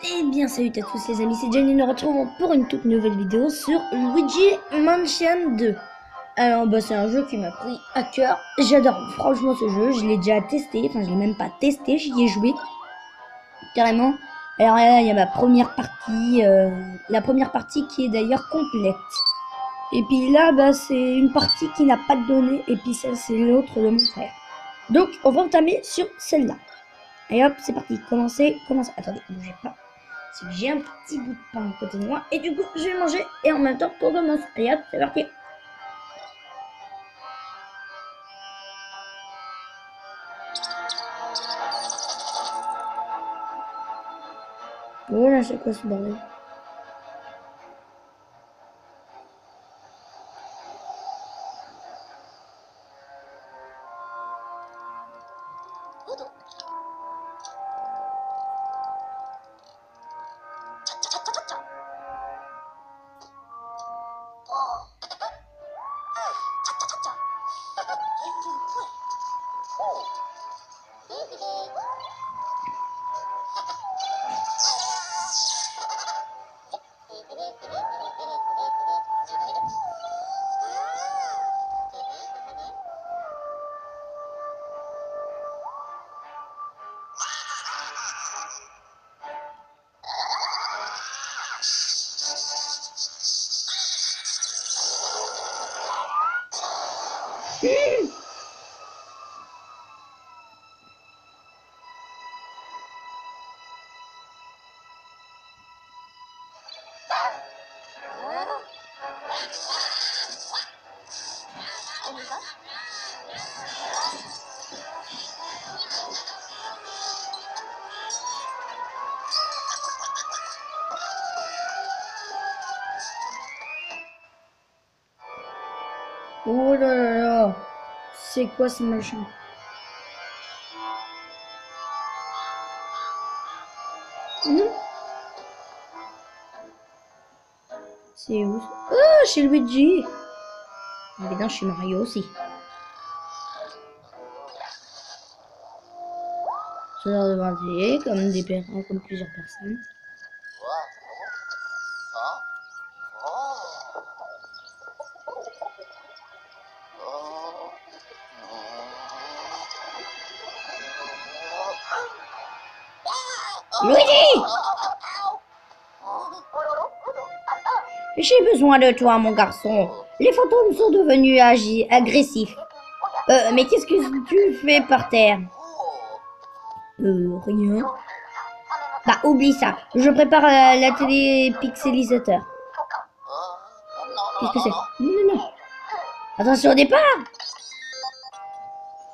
Eh bien salut à tous les amis, c'est Jenny, nous retrouvons pour une toute nouvelle vidéo sur Luigi Mansion 2. Alors c'est un jeu qui m'a pris à cœur, j'adore franchement ce jeu, je l'ai déjà testé, enfin je l'ai même pas testé, j'y ai joué carrément. Alors là il y a ma première partie, la première partie qui est d'ailleurs complète. Et puis là c'est une partie qui n'a pas de données, et puis ça c'est l'autre de mon frère. Donc on va entamer sur celle-là. Et hop c'est parti, commencez, attendez, bougez pas. J'ai un petit bout de pain à côté de moi et du coup je vais manger et en même temps qu'on commence. Allez hop, c'est parti. Voilà, c'est quoi ce bordel? Oh là là là, c'est quoi ce machin? Non. C'est où? Ah, chez Luigi. Évidemment, chez Mario aussi. Ce genre de ventiler, comme plusieurs personnes. Luigi! J'ai besoin de toi, mon garçon. Les fantômes sont devenus agressifs. Mais qu'est-ce que tu fais par terre? Rien. Bah, oublie ça. Je prépare la télé pixelisateur. Qu'est-ce que c'est? Non, non, non. Attention au départ.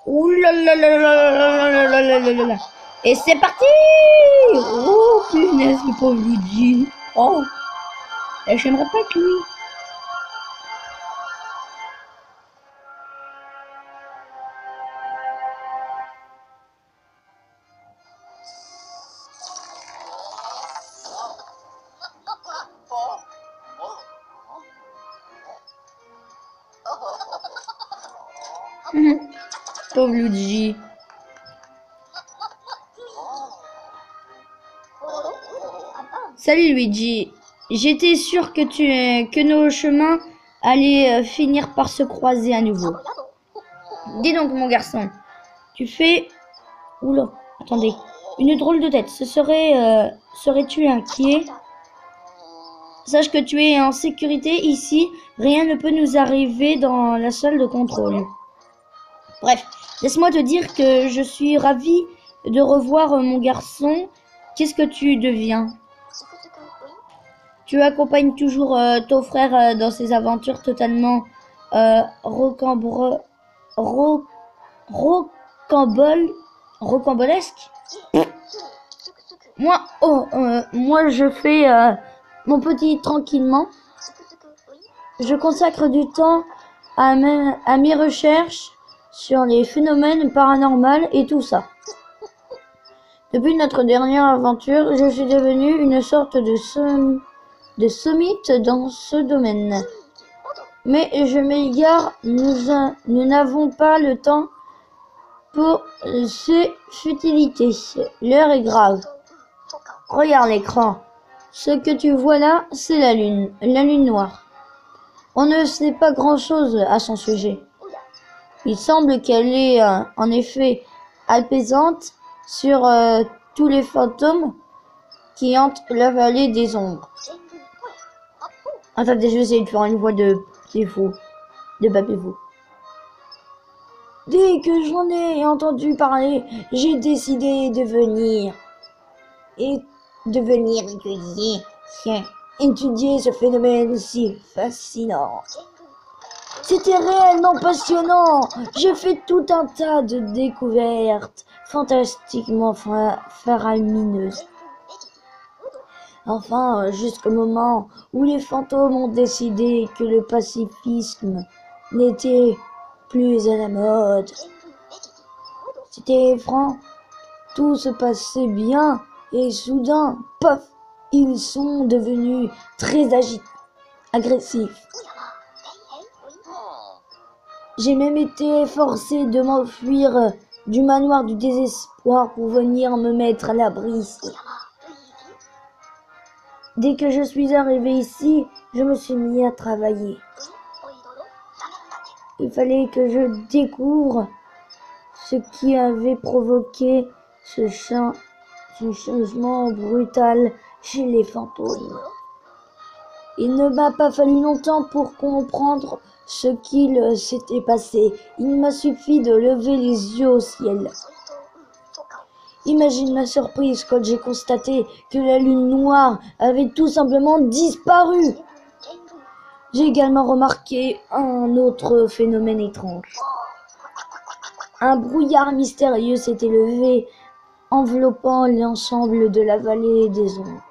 Ouh là là là là là là là là là là. Et c'est parti! Oh, punaise, le pauvre Luigi. Oh. J'aimerais pas que lui. Pauvre Luigi. Salut Luigi. J'étais sûr que nos chemins allaient finir par se croiser à nouveau. Dis donc mon garçon, tu fais... Oula, attendez. Une drôle de tête. Serais-tu inquiet? Sache que tu es en sécurité ici. Rien ne peut nous arriver dans la salle de contrôle. Bref, laisse-moi te dire que je suis ravie de revoir mon garçon. Qu'est-ce que tu deviens? Tu accompagnes toujours ton frère dans ses aventures totalement rocambolesques. Moi, je fais mon petit tranquillement. Je consacre du temps à mes recherches sur les phénomènes paranormaux et tout ça. Depuis notre dernière aventure, je suis devenue une sorte de sommite dans ce domaine. Mais je m'égare, nous n'avons pas le temps pour ces futilités. L'heure est grave. Regarde l'écran. Ce que tu vois là, c'est la lune noire. On ne sait pas grand-chose à son sujet. Il semble qu'elle est en effet apaisante sur tous les fantômes qui hantent la vallée des ombres. Attendez, je vais essayer de faire une voix de papy fou. Dès que j'en ai entendu parler, j'ai décidé de venir étudier ce phénomène si fascinant. C'était réellement passionnant. J'ai fait tout un tas de découvertes fantastiquement faramineuses. Enfin, jusqu'au moment où les fantômes ont décidé que le pacifisme n'était plus à la mode. C'était franc, tout se passait bien et soudain, paf, ils sont devenus très agressifs. J'ai même été forcé de m'enfuir du manoir du désespoir pour venir me mettre à l'abri. Dès que je suis arrivé ici, je me suis mis à travailler. Il fallait que je découvre ce qui avait provoqué ce changement brutal chez les fantômes. Il ne m'a pas fallu longtemps pour comprendre ce qu'il s'était passé. Il m'a suffi de lever les yeux au ciel. Imagine ma surprise quand j'ai constaté que la lune noire avait tout simplement disparu. J'ai également remarqué un autre phénomène étrange. Un brouillard mystérieux s'était levé, enveloppant l'ensemble de la vallée des ombres.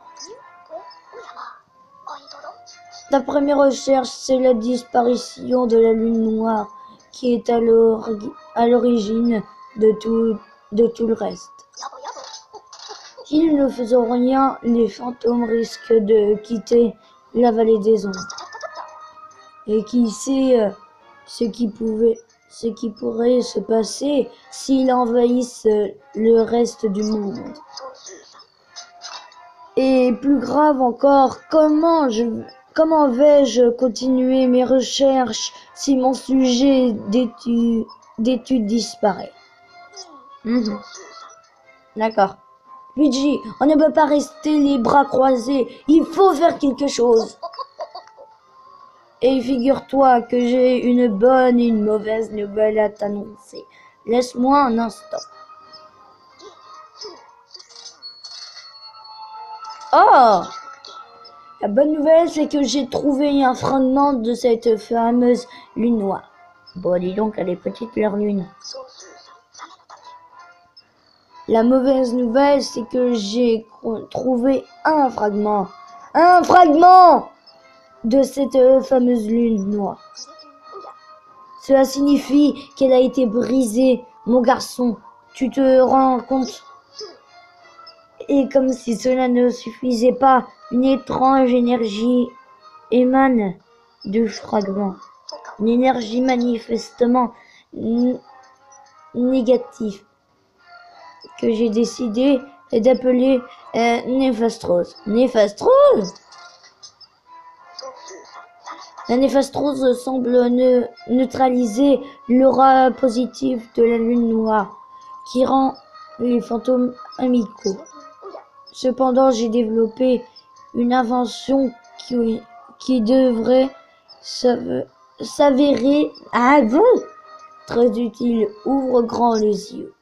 D'après mes recherches, c'est la disparition de la lune noire qui est à l'origine de tout le reste. S'ils ne faisaient rien, les fantômes risquent de quitter la vallée des ombres. Et qui sait ce qui pourrait se passer s'ils envahissent le reste du monde. Et plus grave encore, comment vais-je continuer mes recherches si mon sujet d'étude disparaît? D'accord. Luigi, on ne peut pas rester les bras croisés. Il faut faire quelque chose. Et figure-toi que j'ai une bonne et une mauvaise nouvelle à t'annoncer. Laisse-moi un instant. Oh! La bonne nouvelle, c'est que j'ai trouvé un fragment de cette fameuse lune noire. Bon, dis donc, elle est petite, leur lune. La mauvaise nouvelle, c'est que j'ai trouvé un fragment de cette fameuse lune noire. Cela signifie qu'elle a été brisée, mon garçon. Tu te rends compte? Et comme si cela ne suffisait pas, une étrange énergie émane du fragment. Une énergie manifestement négative que j'ai décidé d'appeler Néphastrose. Néphastrose? La néphastrose semble neutraliser l'aura positive de la lune noire qui rend les fantômes amicaux. Cependant, j'ai développé une invention qui devrait s'avérer très utile. Ouvre grand les yeux.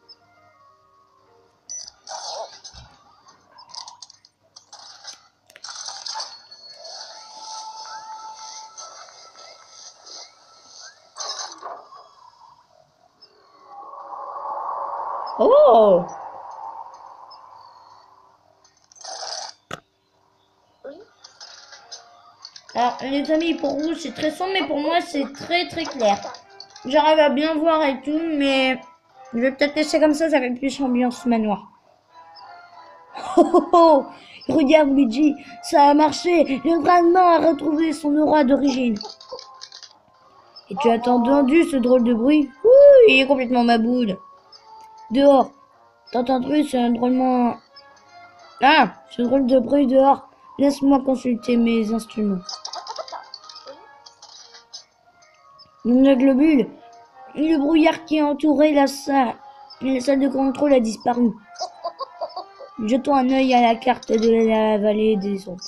Oh! Alors, les amis, pour vous, c'est très sombre, mais pour moi, c'est très très clair. J'arrive à bien voir et tout, mais je vais peut-être laisser comme ça fait plus ambiance manoir. Oh, oh, oh! Regarde, Luigi, ça a marché. Le fragment a retrouvé son aura d'origine. Et tu as entendu ce drôle de bruit? Ouh, il est complètement maboude. Dehors, t'as entendu, c'est un drôlement Ah, ce drôle de bruit dehors. Laisse-moi consulter mes instruments. Le globule. Le brouillard qui a entouré la salle de contrôle a disparu. Jetons un œil à la carte de la vallée des ombres.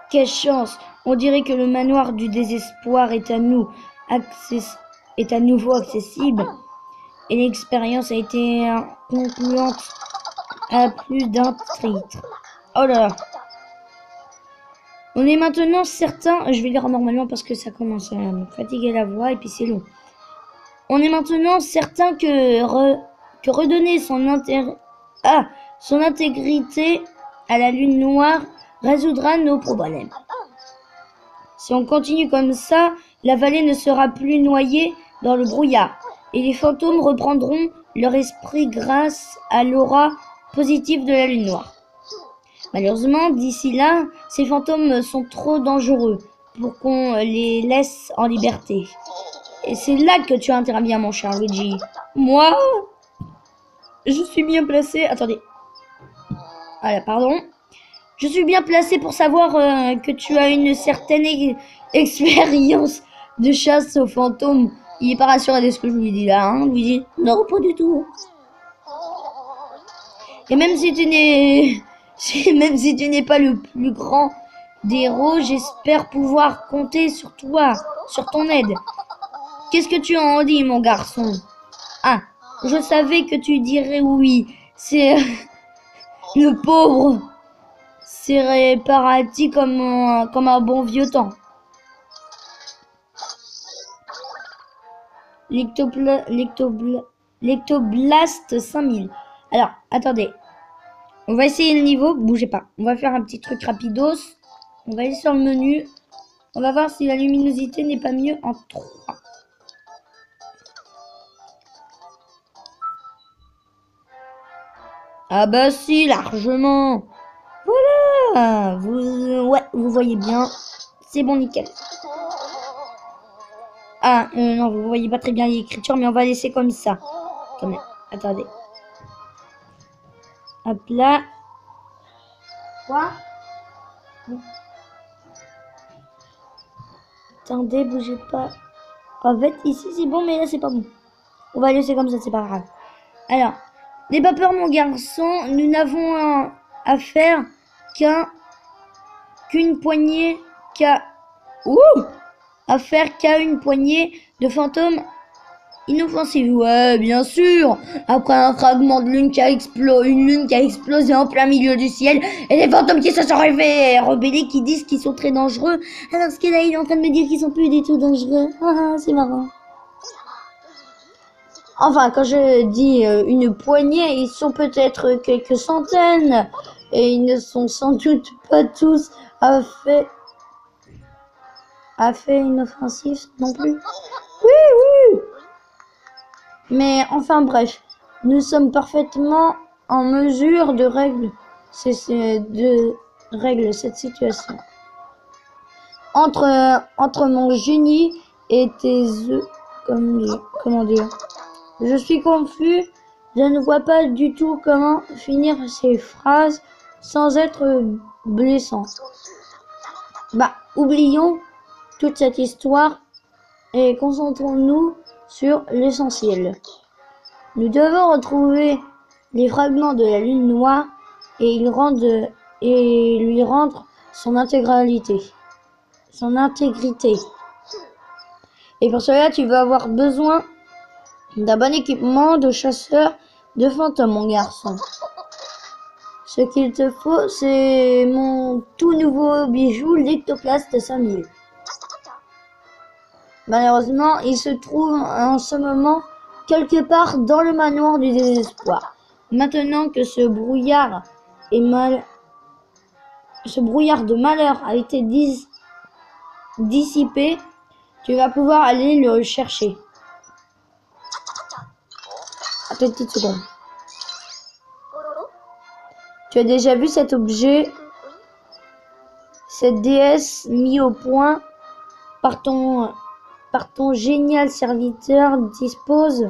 Quelle chance! On dirait que le manoir du désespoir est à nouveau accessible. Et l'expérience a été concluante à plus d'un titre. Oh là là! On est maintenant certain, je vais lire normalement parce que ça commence à me fatiguer la voix et puis c'est long. On est maintenant certain que redonner son intégrité à la lune noire résoudra nos problèmes. Si on continue comme ça, la vallée ne sera plus noyée dans le brouillard et les fantômes reprendront leur esprit grâce à l'aura positive de la lune noire. Malheureusement, d'ici là, ces fantômes sont trop dangereux pour qu'on les laisse en liberté. Et c'est là que tu interviens, mon cher Luigi. Moi, je suis bien placé. Attendez. Ah, pardon. Je suis bien placé pour savoir que tu as une certaine expérience de chasse aux fantômes. Il est pas rassuré de ce que je lui dis là, hein, Luigi? Non, pas du tout. Et même si tu n'es pas le plus grand des héros, j'espère pouvoir compter sur toi, sur ton aide. Qu'est-ce que tu en dis, mon garçon? Ah, je savais que tu dirais oui. C'est le pauvre serait parti comme un bon vieux temps. L'ectoblast 5000. Alors, attendez. On va essayer le niveau. Bougez pas. On va faire un petit truc rapidos. On va aller sur le menu. On va voir si la luminosité n'est pas mieux en 3. Ah bah si, largement. Voilà. Vous voyez bien. C'est bon, nickel. Ah, non, vous voyez pas très bien l'écriture, mais on va laisser comme ça. Quand même. Attendez. Hop là. Quoi? Attendez, bougez pas. En fait, ici c'est bon, mais là c'est pas bon. On va laisser comme ça, c'est pas grave. Alors, n'aie pas peur, mon garçon. Nous n'avons affaire qu'une poignée, qu'à une poignée de fantômes inoffensifs. Ouais, bien sûr. Après un fragment de lune une lune qui a explosé en plein milieu du ciel, et des fantômes qui se sont rebellés, qui disent qu'ils sont très dangereux. Alors ce qu'il a, il est en train de me dire qu'ils sont plus du tout dangereux. Ah, c'est marrant. Enfin, quand je dis une poignée, ils sont peut-être quelques centaines, et ils ne sont sans doute pas tous à fait inoffensifs non plus. Oui. Mais enfin bref, nous sommes parfaitement en mesure de régler cette situation. Entre mon génie et tes œufs, comment dire. Je suis confus, je ne vois pas du tout comment finir ces phrases sans être blessant. Bah, oublions toute cette histoire et concentrons-nous sur l'essentiel. Nous devons retrouver les fragments de la lune noire et lui rendre son intégrité. Et pour cela, tu vas avoir besoin d'un bon équipement de chasseur de fantômes, mon garçon. Ce qu'il te faut, c'est mon tout nouveau bijou, l'Ectoplast 5000. Malheureusement, il se trouve en ce moment quelque part dans le manoir du désespoir. Maintenant que ce brouillard de malheur a été dissipé, tu vas pouvoir aller le chercher. Attends une petite seconde. Tu as déjà vu cet objet Cette déesse mise au point par ton génial serviteur dispose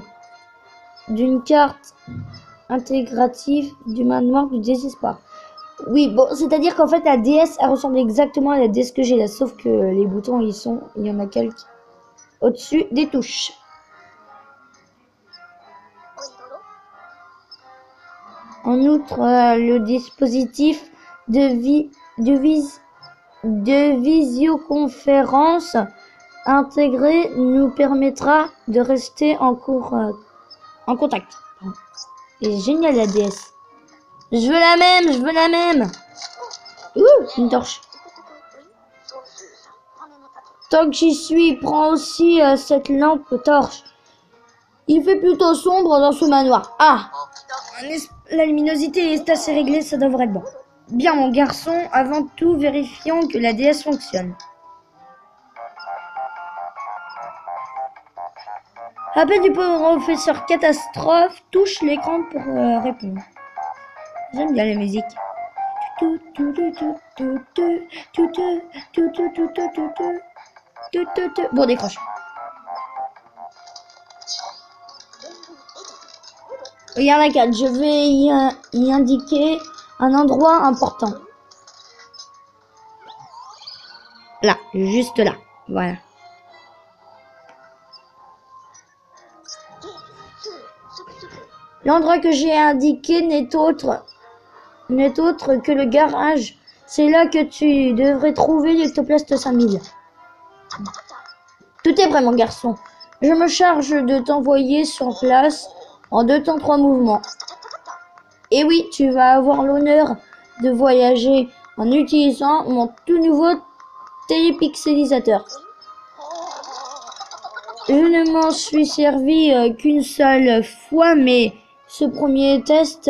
d'une carte intégrative du manoir du désespoir. Oui, bon, c'est-à-dire qu'en fait, la déesse, elle ressemble exactement à la déesse que j'ai là, sauf que les boutons, il y en a quelques au-dessus des touches. En outre, le dispositif de visioconférence intégré nous permettra de rester en contact. C'est génial la DS. Je veux la même, je veux la même. Ouh, une torche. Tant que j'y suis, prends aussi cette lampe torche. Il fait plutôt sombre dans ce manoir. Ah, la luminosité est assez réglée, ça devrait être bon. Bien mon garçon, avant tout vérifions que la DS fonctionne. Appel du professeur Catastrophe, touche l'écran pour répondre. J'aime bien la musique. Bon, décroche. Regarde la carte, je vais y indiquer un endroit important. Là, juste là. Voilà. L'endroit que j'ai indiqué n'est autre que le garage. C'est là que tu devrais trouver l'Ectoplast 5000. Tout est prêt, mon garçon. Je me charge de t'envoyer sur place en 2 temps 3 mouvements. Et oui, tu vas avoir l'honneur de voyager en utilisant mon tout nouveau télépixelisateur. Je ne m'en suis servi qu'une seule fois, mais ce premier test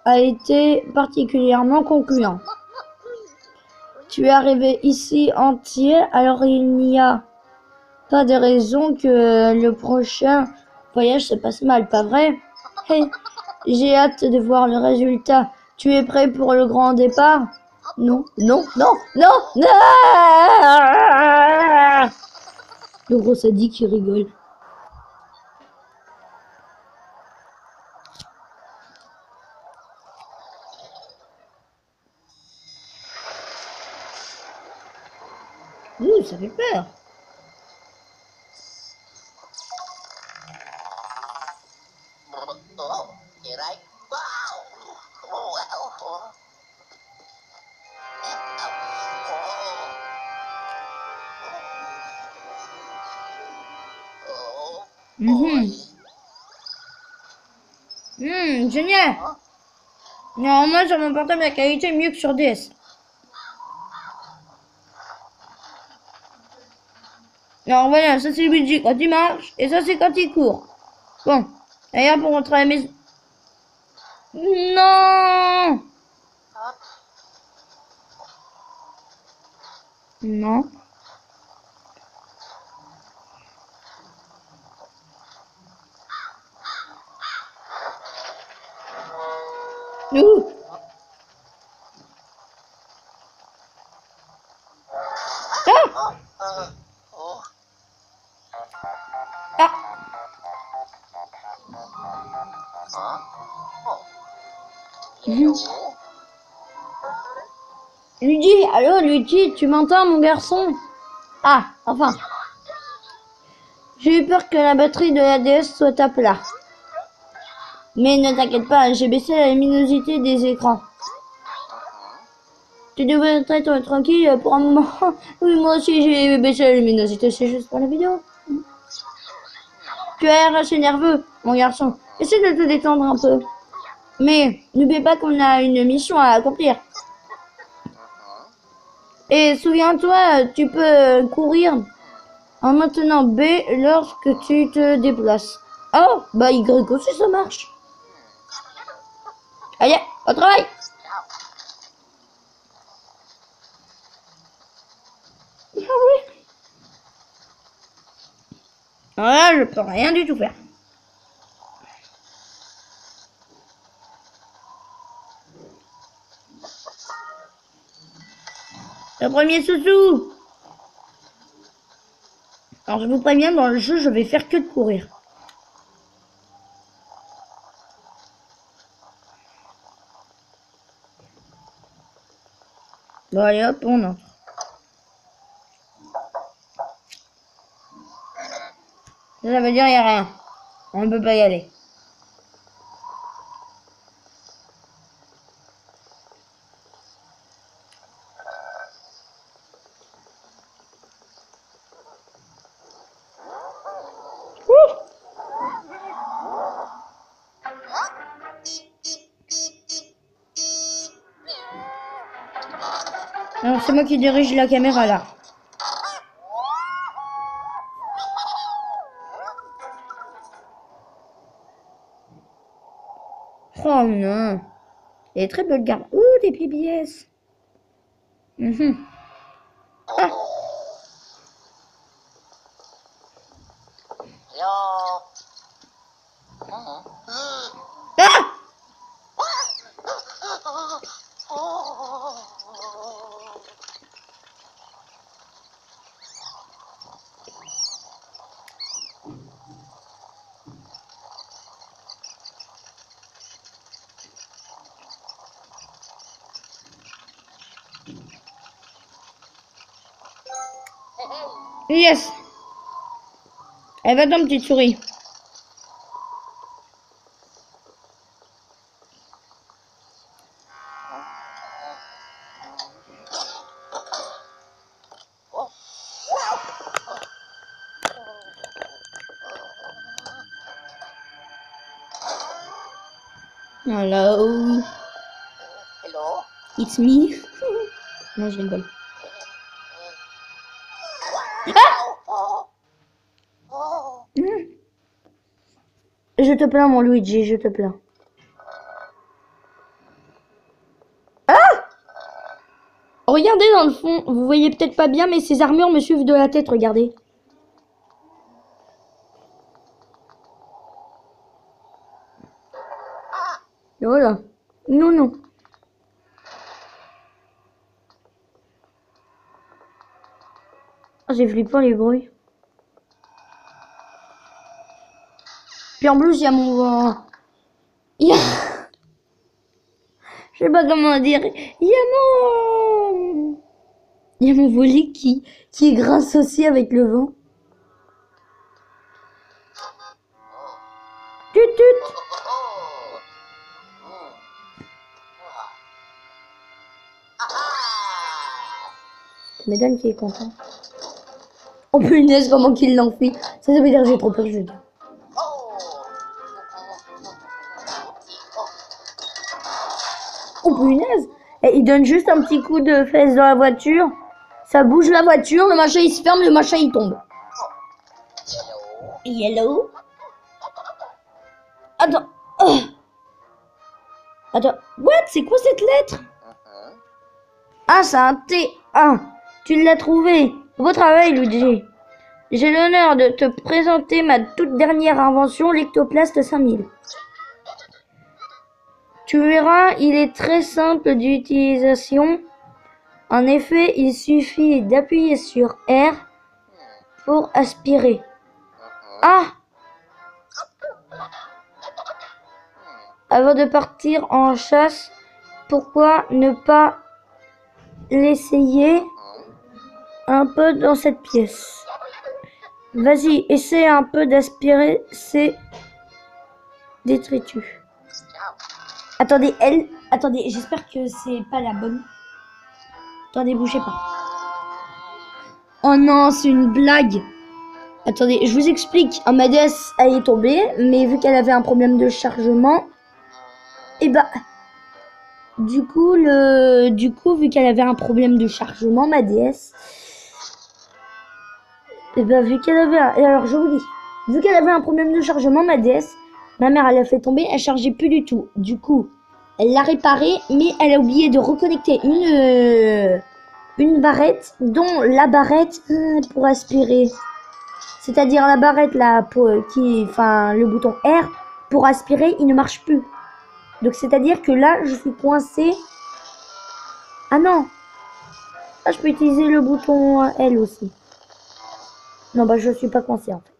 a été particulièrement concluant. Tu es arrivé ici entier, alors il n'y a pas de raison que le prochain voyage se passe mal, pas vrai? Hey, j'ai hâte de voir le résultat. Tu es prêt pour le grand départ? Non, non, non, non, non! Le gros sadique qui rigole. Ouh, ça fait peur. Génial. Normalement, sur mon portable, la qualité est mieux que sur DS. Alors voilà, ça c'est le budget quand il marche, et ça c'est quand il court. Bon, d'ailleurs pour rentrer à la maison... Non. Non. Ouh. Ah. Ah. Luigi, allô Luigi, tu m'entends mon garçon? Ah, enfin. J'ai eu peur que la batterie de la DS soit à plat. Mais ne t'inquiète pas, j'ai baissé la luminosité des écrans. Tu devrais être tranquille pour un moment. Oui, moi aussi j'ai baissé la luminosité, c'est juste pour la vidéo. Tu as l'air assez nerveux, mon garçon. Essaie de te détendre un peu. Mais n'oublie pas qu'on a une mission à accomplir. Et souviens-toi, tu peux courir en maintenant B lorsque tu te déplaces. Oh, bah Y aussi ça marche. Allez, au travail! Ah oui. Alors là, je peux rien du tout faire. Le premier sous-sous. Alors je vous préviens, dans le jeu, je vais faire que de courir. Bon allez hop, on entre. Ça veut dire il n'y a rien. On ne peut pas y aller. Alors c'est moi qui dirige la caméra là. Oh non. Elle est très belle garde. Ouh, des PBS. Ah. Ah. Yes. Elle va dans petite souris. Hello. Hello. It's me. Non, je rigole. Je te plains, mon Luigi, je te plains. Ah! Regardez dans le fond, vous voyez peut-être pas bien, mais ces armures me suivent de la tête, regardez. Voilà. Non, non. J'ai flippé les bruits. Puis en plus, il y a mon... Je sais pas comment dire. Il y a mon volet qui grince aussi avec le vent. Tut tut. Ça m'étonne qu'il est content. Oh punaise, comment qu'il l'enfuit. Ça veut dire que j'ai trop peur, je veux dire. Oh punaise. Et il donne juste un petit coup de fesse dans la voiture. Ça bouge la voiture, le machin il se ferme, le machin il tombe. Yellow. Attends. Attends. What? C'est quoi cette lettre? Ah, c'est un T. Ah, tu l'as trouvé. Beau travail, Luigi. J'ai l'honneur de te présenter ma toute dernière invention, l'Ectoplast 5000. Tu verras, il est très simple d'utilisation. En effet, il suffit d'appuyer sur R pour aspirer. Ah! Avant de partir en chasse, pourquoi ne pas l'essayer un peu dans cette pièce? Vas-y, essaie un peu d'aspirer ces détritus. Attendez, attendez, j'espère que c'est pas la bonne. Attendez, bougez pas. Oh non, c'est une blague. Attendez, je vous explique. Ma DS, elle est tombée, mais vu qu'elle avait un problème de chargement, et bah, du coup, vu qu'elle avait un problème de chargement, ma DS, et bah, alors je vous dis, vu qu'elle avait un problème de chargement, ma DS, ma mère, elle l'a fait tomber, elle chargeait plus du tout. Du coup, elle l'a réparée, mais elle a oublié de reconnecter une barrette, dont la barrette pour aspirer. C'est-à-dire la barrette là, le bouton R pour aspirer, il ne marche plus. Donc c'est-à-dire que là, je suis coincée. Ah non. Ah, je peux utiliser le bouton L aussi. Non, bah je suis pas coincé en fait.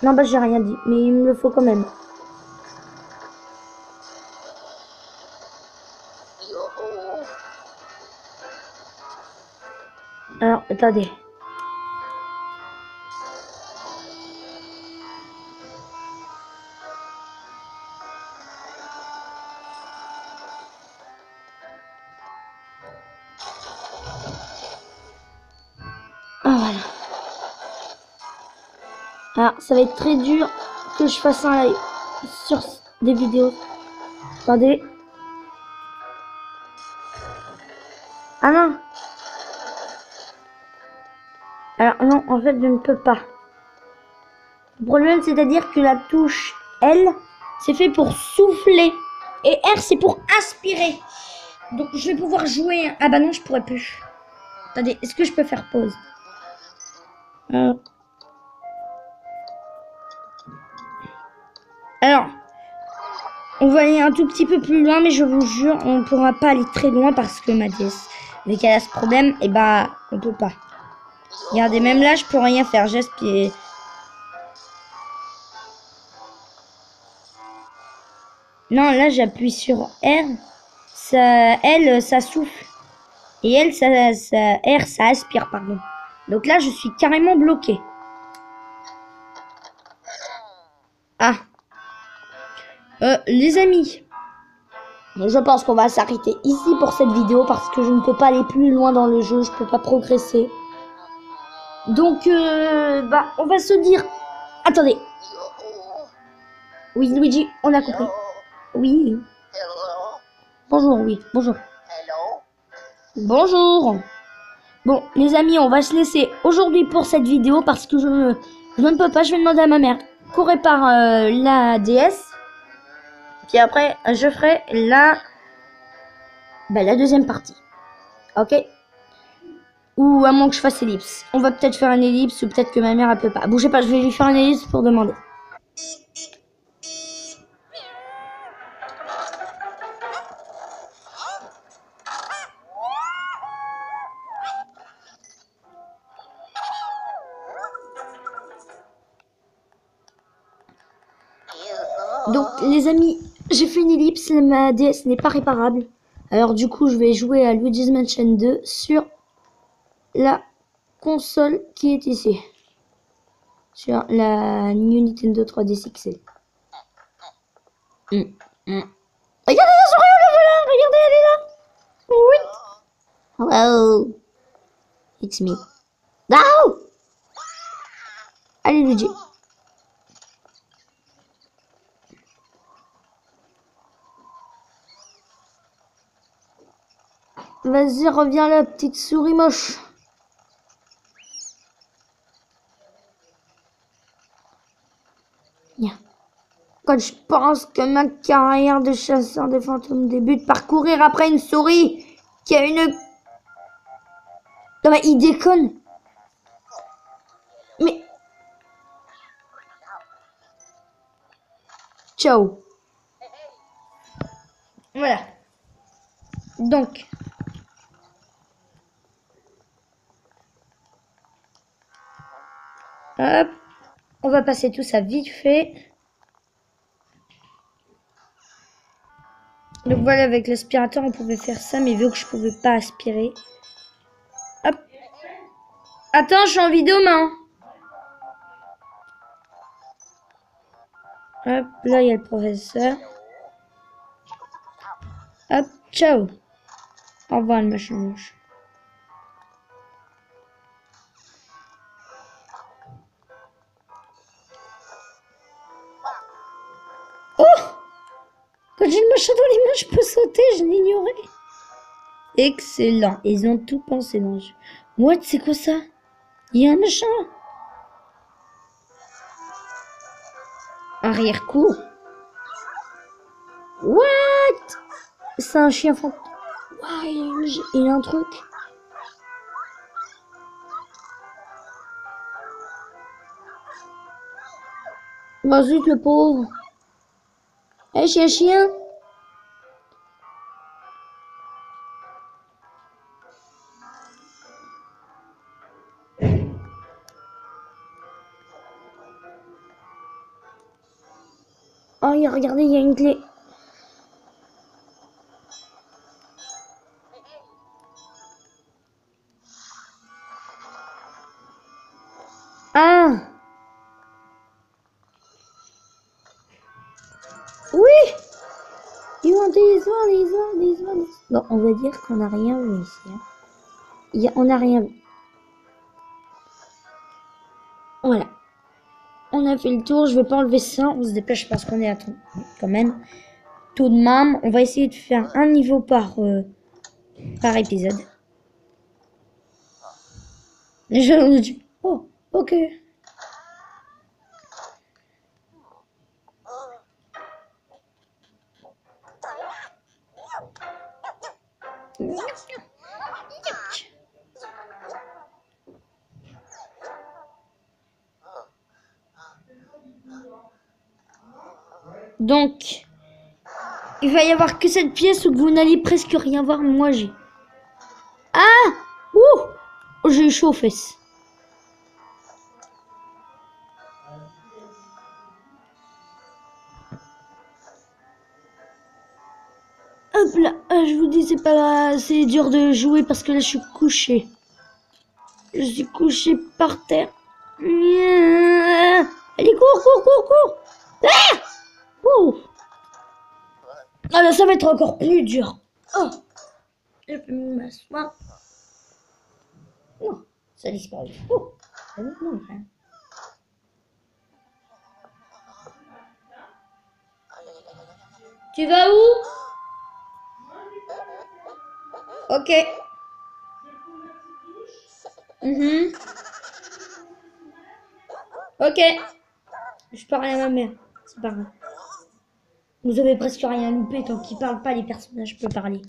Non, bah j'ai rien dit, mais il me le faut quand même. Youhou. Alors, attendez. Ah, voilà. Alors, ça va être très dur que je fasse un live sur des vidéos. Attendez. Ah non. Alors non, en fait, je ne peux pas. Le problème, c'est-à-dire que la touche L, c'est fait pour souffler. Et R, c'est pour aspirer. Donc, je vais pouvoir jouer. Ah bah non, je pourrais plus. Attendez, est-ce que je peux faire pause? Alors, on va aller un tout petit peu plus loin, mais je vous jure, on ne pourra pas aller très loin parce que ma DS, vu qu'elle a ce problème, et bah, on peut pas. Regardez, même là, je peux rien faire, j'aspire. Non, là, j'appuie sur R, ça, L, ça souffle. Et L, R, ça aspire, pardon. Donc là, je suis carrément bloqué. Ah. Les amis, je pense qu'on va s'arrêter ici pour cette vidéo parce que je ne peux pas aller plus loin dans le jeu, je peux pas progresser. Donc, bah, on va se dire... Attendez. Youhou. Oui, Luigi, on a compris. Oui. Hello. Bonjour, oui, bonjour. Hello. Bonjour. Bon, les amis, on va se laisser aujourd'hui pour cette vidéo parce que je ne peux pas. Je vais demander à ma mère qu'on répare la DS. Puis après, je ferai la deuxième partie. Ok? Ou à moins que je fasse ellipse. On va peut-être faire un ellipse ou peut-être que ma mère, elle peut pas. Bougez pas, je vais lui faire un ellipse pour demander. Donc, les amis, j'ai fait une ellipse. Ma DS n'est pas réparable. Alors, du coup, je vais jouer à Luigi's Mansion 2 sur la console qui est ici. Sur la New Nintendo 3DS XL. Regardez la souris, elle est là. Regardez, elle est là. Oui. Hello. It's me. No. Allez, Luigi. Vas-y, reviens là, petite souris moche. Viens. Quand je pense que ma carrière de chasseur des fantômes débute par courir après une souris qui a une... Non mais il déconne. Mais... Ciao. Voilà. Donc... Hop. On va passer tout ça vite fait. Donc voilà, avec l'aspirateur, on pouvait faire ça, mais vu que je pouvais pas aspirer... Hop. Attends, je suis en vidéo, main. Hop, là, il y a le professeur. Hop, ciao. Au revoir, le machin moche. Oh! Quand j'ai le machin dans les mains, je peux sauter, je l'ignorais. Excellent. Ils ont tout pensé dans le jeu. What, c'est quoi ça? Il y a un machin. Arrière-coup. What? C'est un chien fantôme. Ouais, il a un truc. Bah zut, le pauvre. Eh, chien. regardez, il y a une clé. Ah! Oui! Ils ont des oies. Bon, on va dire qu'on n'a rien vu ici. Hein. On n'a rien vu. Voilà. On a fait le tour. Je vais pas enlever ça. On se dépêche parce qu'on est à temps. Quand même. Tout de même, on va essayer de faire un niveau par épisode. Oh, ok. Donc, il va y avoir que cette pièce où vous n'allez presque rien voir. Moi, j'ai... Ah! Ouh! J'ai eu chaud aux fesses. Hop là, je vous dis, c'est pas c'est dur de jouer parce que là, je suis couché. Je suis couché par terre. Allez, cours! Ah! Ouh! Ah là, ça va être encore plus dur. Oh! Je peux m'asseoir. Oh, ça a disparu. Oh! Ça va moins, hein. Tu vas où? Ok. Ok. Je parle à ma mère. C'est pas grave. Vous avez presque rien loupé tant qu'ils parlent pas, les personnages peuvent parler.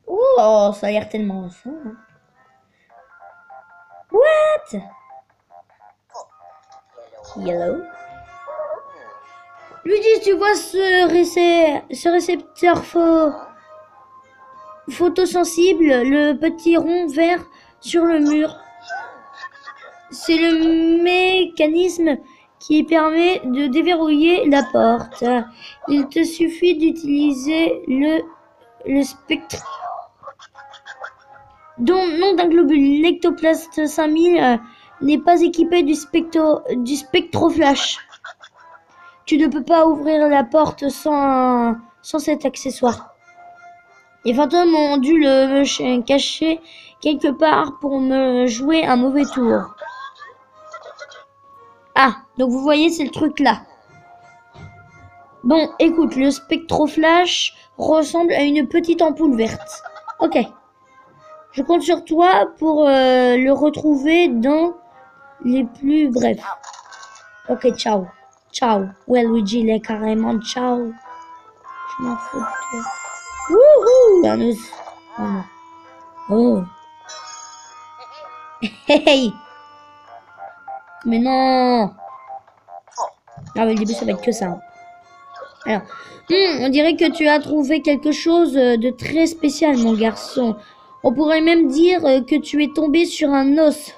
Oh, ça a l'air tellement ça. Hein. What? Yellow. Luigi, tu vois ce récepteur photosensible, le petit rond vert sur le mur. C'est le mécanisme qui permet de déverrouiller la porte. Il te suffit d'utiliser le spectre. Nom d'un globule, l'Ectoplast 5000 n'est pas équipé du spectroflash. Tu ne peux pas ouvrir la porte sans cet accessoire. Les fantômes ont dû le cacher quelque part pour me jouer un mauvais tour. Ah, donc vous voyez, c'est le truc là. Bon, écoute, le spectroflash ressemble à une petite ampoule verte. Ok. Je compte sur toi pour le retrouver dans les plus brefs. Ok, ciao. Ciao. Ouais, Luigi, il est carrément ciao. Je m'en fous de toi. Wouhou! Un os. Oh non. Oh. Hey! Mais non! Ah, mais le début, ça va être que ça. Hein. Alors, on dirait que tu as trouvé quelque chose de très spécial, mon garçon. On pourrait même dire que tu es tombé sur un os.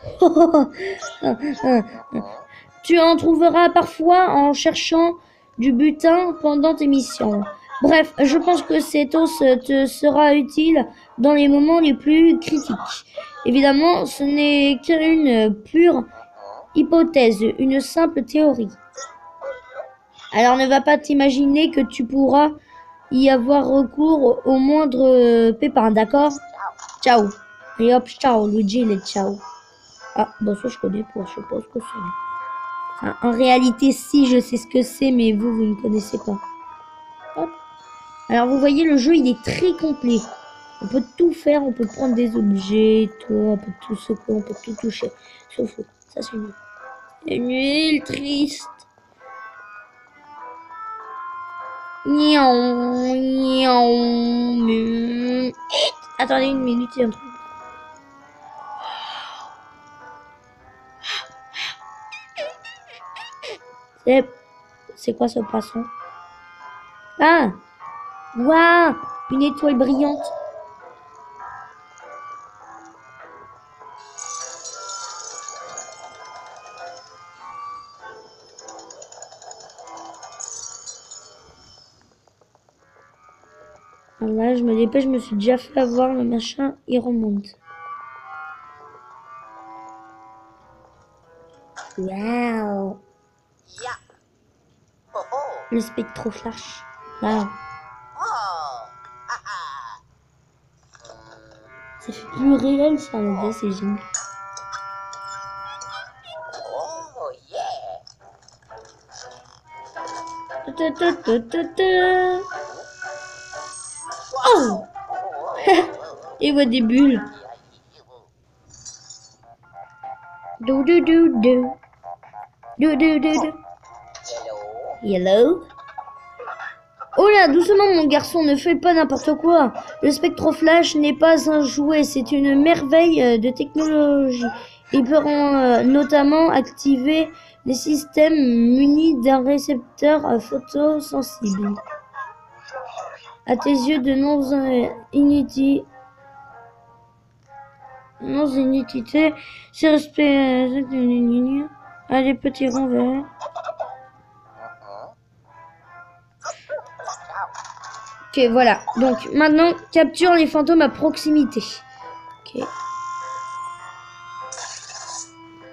Tu en trouveras parfois en cherchant du butin pendant tes missions. Bref, je pense que cet os te sera utile dans les moments les plus critiques. Évidemment, ce n'est qu'une pure hypothèse, une simple théorie. Alors ne va pas t'imaginer que tu pourras y avoir recours au moindre pépin, d'accord? Ciao. Et hop, ciao, Luigi, il est ciao. Ah, bon, ça je connais pas, je sais pas ce que c'est. Enfin, en réalité, si, je sais ce que c'est, mais vous ne connaissez pas. Hop. Alors vous voyez, le jeu, il est très complet. On peut tout faire, on peut prendre des objets, tout, on peut tout secouer, on peut tout toucher. Sauf ça, c'est nul. C'est nul, triste. Niaou, niaou, attendez une minute, il y a un truc. C'est quoi ce poisson? Ah! Waouh! Une étoile brillante. Là, je me dépêche, je me suis déjà fait avoir, le machin, il remonte. Waouh! Ya. Oh oh. Le spectroflash. Waouh! Oh. Ha ha. Ça fait plus réel, ça, en vrai, c'est génial. Oh yeah. Oh! Il voit des bulles. Do do do do. Do do do do. Hello. Yellow. Oh là, doucement mon garçon, ne fais pas n'importe quoi. Le spectroflash n'est pas un jouet, c'est une merveille de technologie. Il peut notamment activer les systèmes munis d'un récepteur photosensible. À tes yeux de non-inutités, c'est respect à des petits ronds verts. Ok, voilà. Donc, maintenant, capture les fantômes à proximité. Ok.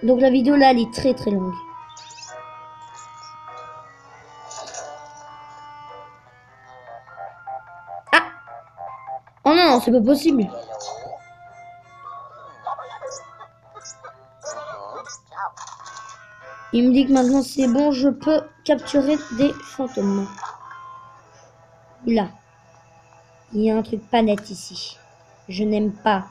Donc, la vidéo, là, elle est très, très longue. Ah! Oh non, c'est pas possible. Il me dit que maintenant, c'est bon, je peux capturer des fantômes. Là. Il y a un truc pas net ici. Je n'aime pas.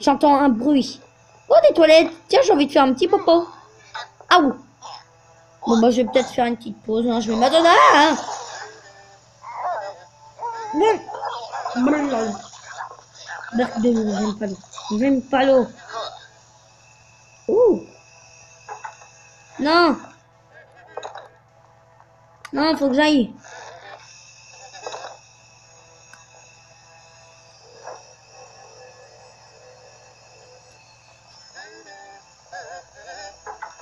J'entends un bruit. Oh, des toilettes. Tiens, j'ai envie de faire un petit popo. Ah oui. Bon, bah, je vais peut-être faire une petite pause. Hein. Je vais m'attendre. Hein. Berk de l'eau. J'aime pas l'eau. J'aime pas l'eau. Ouh. Non. Non, faut que j'aille.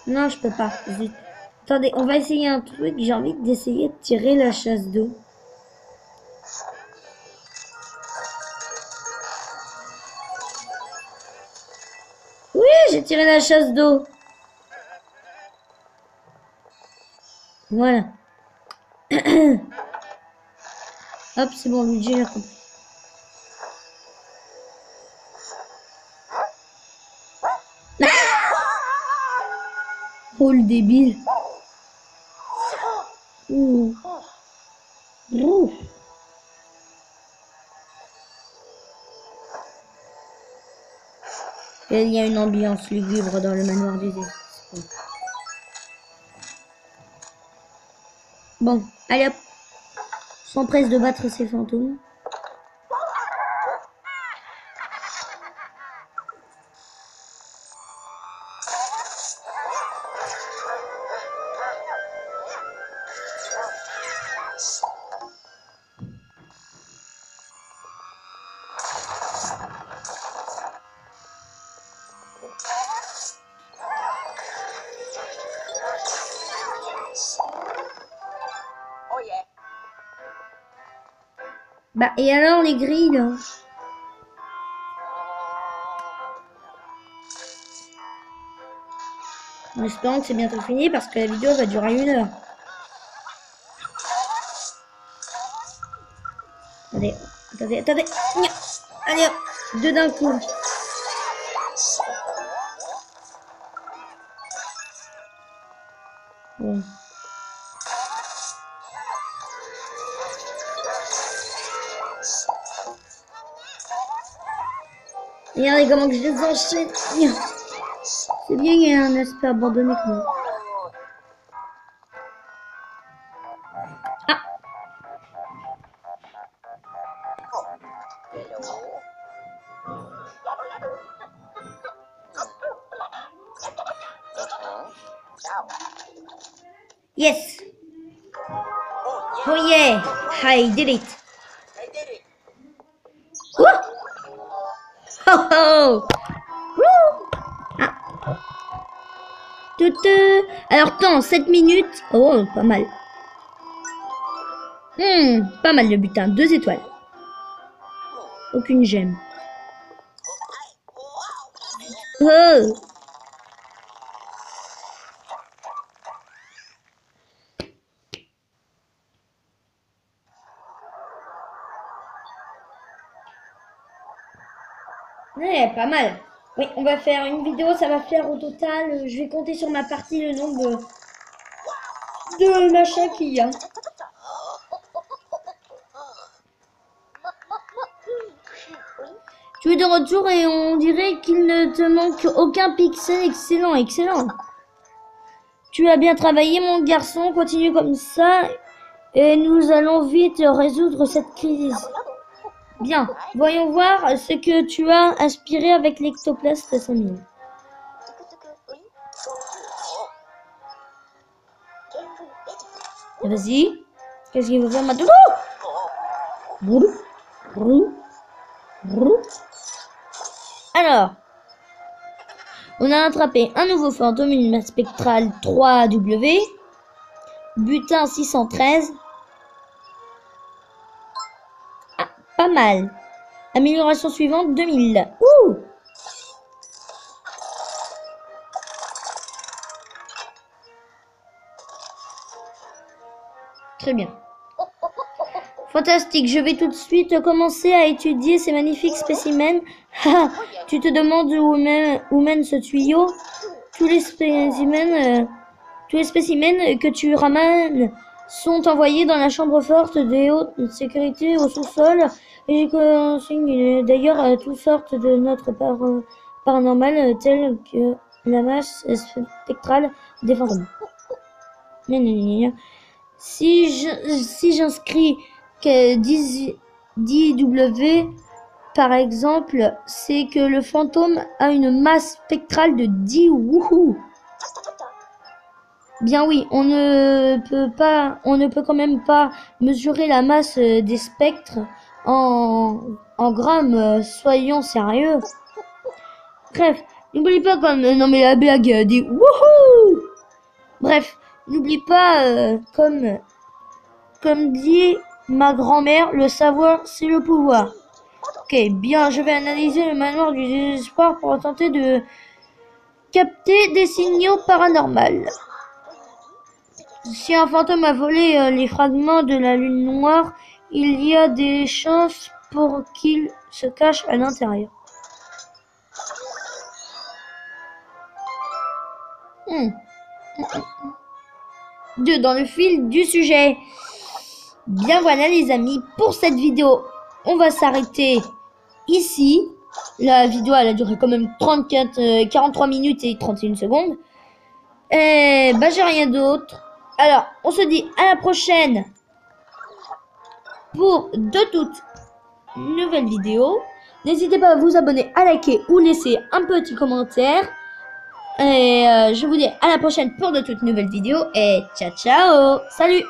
Non, je peux pas. Zut. Attendez, on va essayer un truc. J'ai envie d'essayer de tirer la chasse d'eau. Oui, j'ai tiré la chasse d'eau. Voilà. Hop, c'est bon, Luigi, j'ai compris. Oh, le débile. Ouh. Ouh. Et il y a une ambiance lugubre dans le manoir des esprits. Bon, allez hop. S'empresse de battre ces fantômes. Oh yeah. Bah, et alors les grilles, là? En espérant que c'est bientôt fini parce que la vidéo va durer 1 heure. Attendez, attendez, attendez. Allez hop, 2 d'un coup. Bon. Regardez comment que je les enchaîne. C'est bien, il y a un aspect abandonné quand même. Ah. Yes. Oh yeah, I did it. I did it. Ouh. Oh oh. Ouh. Ah. Alors temps, 7 minutes. Oh, pas mal. Pas mal le butin, 2 étoiles. Aucune gemme. Oh. Ouais, pas mal. Oui, on va faire une vidéo, ça va faire au total, je vais compter sur ma partie le nombre de machins qu'il y a. Tu es de retour et on dirait qu'il ne te manque aucun pixel. Excellent, excellent. Tu as bien travaillé, mon garçon. Continue comme ça et nous allons vite résoudre cette crise. Bien, voyons voir ce que tu as inspiré avec l'Ectoplast 5000. Vas-y. Qu'est-ce qu'il faut faire maintenant? Alors, on a attrapé un nouveau fantôme, une masse spectrale 3W, butin 613. Ah, pas mal. Amélioration suivante 2000. Ouh! Très bien. Fantastique, je vais tout de suite commencer à étudier ces magnifiques spécimens. Tu te demandes où mène ce tuyau? Tous les spécimens que tu ramènes sont envoyés dans la chambre forte des hautes sécurités au sous-sol. Et je consigne d'ailleurs toutes sortes de notes paranormales telles que la masse spectrale des fantômes. Si j'inscris que 10W, par exemple, c'est que le fantôme a une masse spectrale de 10. Wouhou! Bien oui, on ne peut quand même pas mesurer la masse des spectres en grammes, soyons sérieux. Bref, n'oublie pas non mais la blague des wouhou! Bref, n'oublie pas, comme dit ma grand-mère, le savoir, c'est le pouvoir. Ok, bien, je vais analyser le manoir du désespoir pour tenter de capter des signaux paranormaux. Si un fantôme a volé les fragments de la lune noire, il y a des chances pour qu'il se cache à l'intérieur. Dans le fil du sujet. Bien voilà les amis, pour cette vidéo, on va s'arrêter ici. La vidéo elle a duré quand même 43 minutes et 31 secondes. Et bah j'ai rien d'autre. Alors, on se dit à la prochaine pour de toutes nouvelles vidéos. N'hésitez pas à vous abonner, à liker ou laisser un petit commentaire. Et je vous dis à la prochaine pour de toutes nouvelles vidéos. Et ciao ciao. Salut.